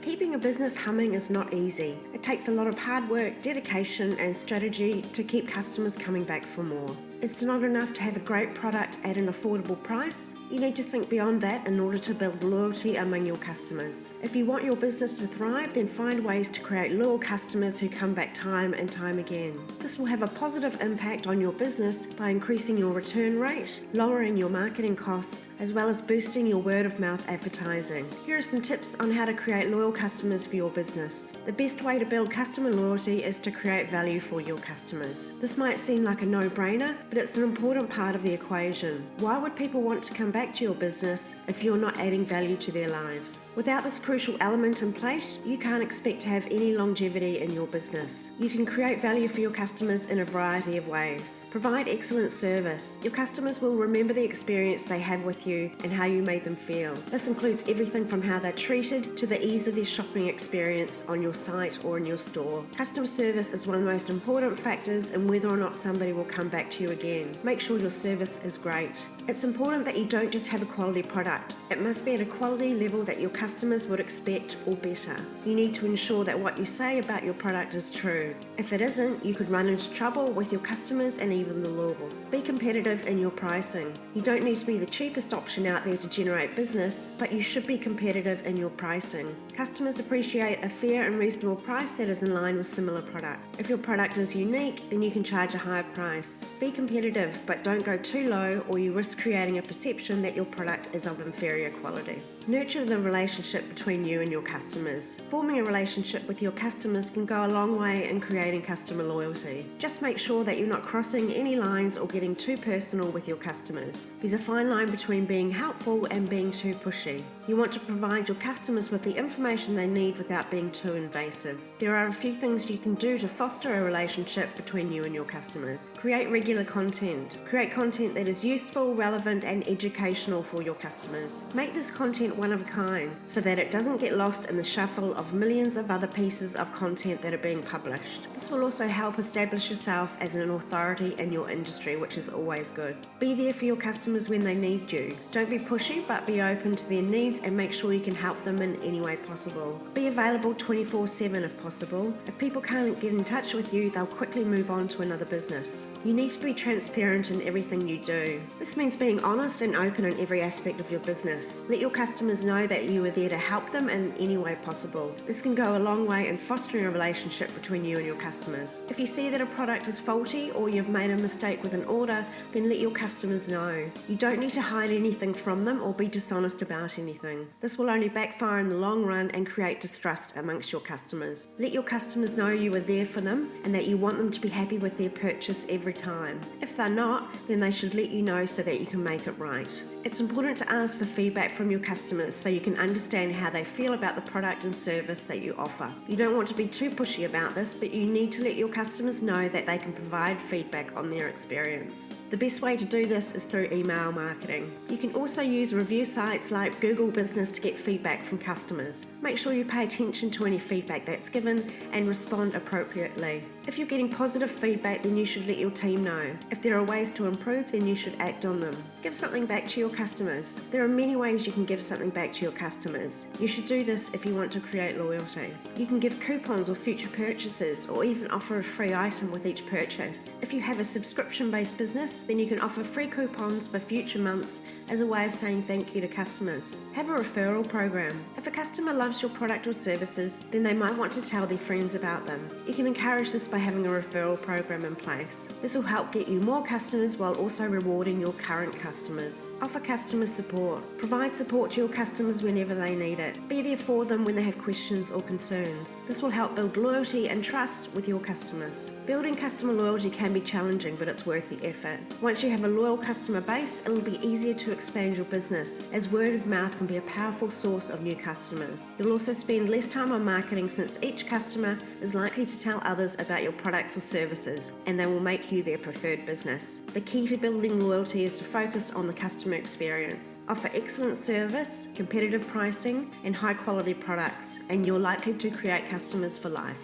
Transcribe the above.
Keeping a business humming is not easy. It takes a lot of hard work, dedication, and strategy to keep customers coming back for more. It's not enough to have a great product at an affordable price. You need to think beyond that in order to build loyalty among your customers. If you want your business to thrive, then find ways to create loyal customers who come back time and time again. This will have a positive impact on your business by increasing your return rate, lowering your marketing costs, as well as boosting your word-of-mouth advertising. Here are some tips on how to create loyal customers for your business. The best way to build customer loyalty is to create value for your customers. This might seem like a no-brainer, but it's an important part of the equation. Why would people want to come back to your business if you're not adding value to their lives? Without this crucial element in place, you can't expect to have any longevity in your business. You can create value for your customers in a variety of ways. Provide excellent service. Your customers will remember the experience they have with you and how you made them feel. This includes everything from how they're treated to the ease of their shopping experience on your site or in your store. Customer service is one of the most important factors in whether or not somebody will come back to you again. Make sure your service is great. It's important that you don't just have a quality product. It must be at a quality level that your customers would expect or better. You need to ensure that what you say about your product is true. If it isn't, you could run into trouble with your customers and even the law. Be competitive in your pricing. You don't need to be the cheapest option out there to generate business, but you should be competitive in your pricing. Customers appreciate a fair and reasonable price that is in line with similar products. If your product is unique, then you can charge a higher price. Be competitive, but don't go too low or you risk creating a perception that your product is of inferior quality. Nurture the relationship between you and your customers. Forming a relationship with your customers can go a long way in creating customer loyalty. Just make sure that you're not crossing any lines or getting too personal with your customers. There's a fine line between being helpful and being too pushy. You want to provide your customers with the information they need without being too invasive. There are a few things you can do to foster a relationship between you and your customers. Create regular content. Create content that is useful, relevant, and educational for your customers. Make this content one of a kind so that it doesn't get lost in the shuffle of millions of other pieces of content that are being published. This will also help establish yourself as an authority in your industry, which is always good. Be there for your customers when they need you. Don't be pushy, but be open to their needs and make sure you can help them in any way possible. Be available 24/7 if possible. If people can't get in touch with you, they'll quickly move on to another business. You need to be transparent in everything you do. This means being honest and open in every aspect of your business. Let your customers know that you are there to help them in any way possible. This can go a long way in fostering a relationship between you and your customers. If you see that a product is faulty or you've made a mistake with an order, then let your customers know. You don't need to hide anything from them or be dishonest about anything. This will only backfire in the long run and create distrust amongst your customers. Let your customers know you are there for them and that you want them to be happy with their purchase every time. If they're not, then they should let you know so that you can make it right. It's important to ask for feedback from your customers so you can understand how they feel about the product and service that you offer. You don't want to be too pushy about this, but you need to let your customers know that they can provide feedback on their experience. The best way to do this is through email marketing. You can also use review sites like Google Business to get feedback from customers. Make sure you pay attention to any feedback that's given and respond appropriately. If you're getting positive feedback, then you should let your team know. If there are ways to improve, then you should act on them. Give something back to your customers. There are many ways you can give something back to your customers. You should do this if you want to create loyalty. You can give coupons or future purchases, or even offer a free item with each purchase. If you have a subscription-based business, then you can offer free coupons for future months as a way of saying thank you to customers. Have a referral program. If a customer loves your product or services, then they might want to tell their friends about them. You can encourage this by having a referral program in place. This will help get you more customers while also rewarding your current customers. Offer customer support. Provide support to your customers whenever they need it. Be there for them when they have questions or concerns. This will help build loyalty and trust with your customers. Building customer loyalty can be challenging, but it's worth the effort. Once you have a loyal customer base, it'll be easier to expand your business, as word of mouth can be a powerful source of new customers. You'll also spend less time on marketing since each customer is likely to tell others about your products or services, and they will make you their preferred business. The key to building loyalty is to focus on the customer experience. Offer excellent service, competitive pricing, and high quality products, and you're likely to create customers for life.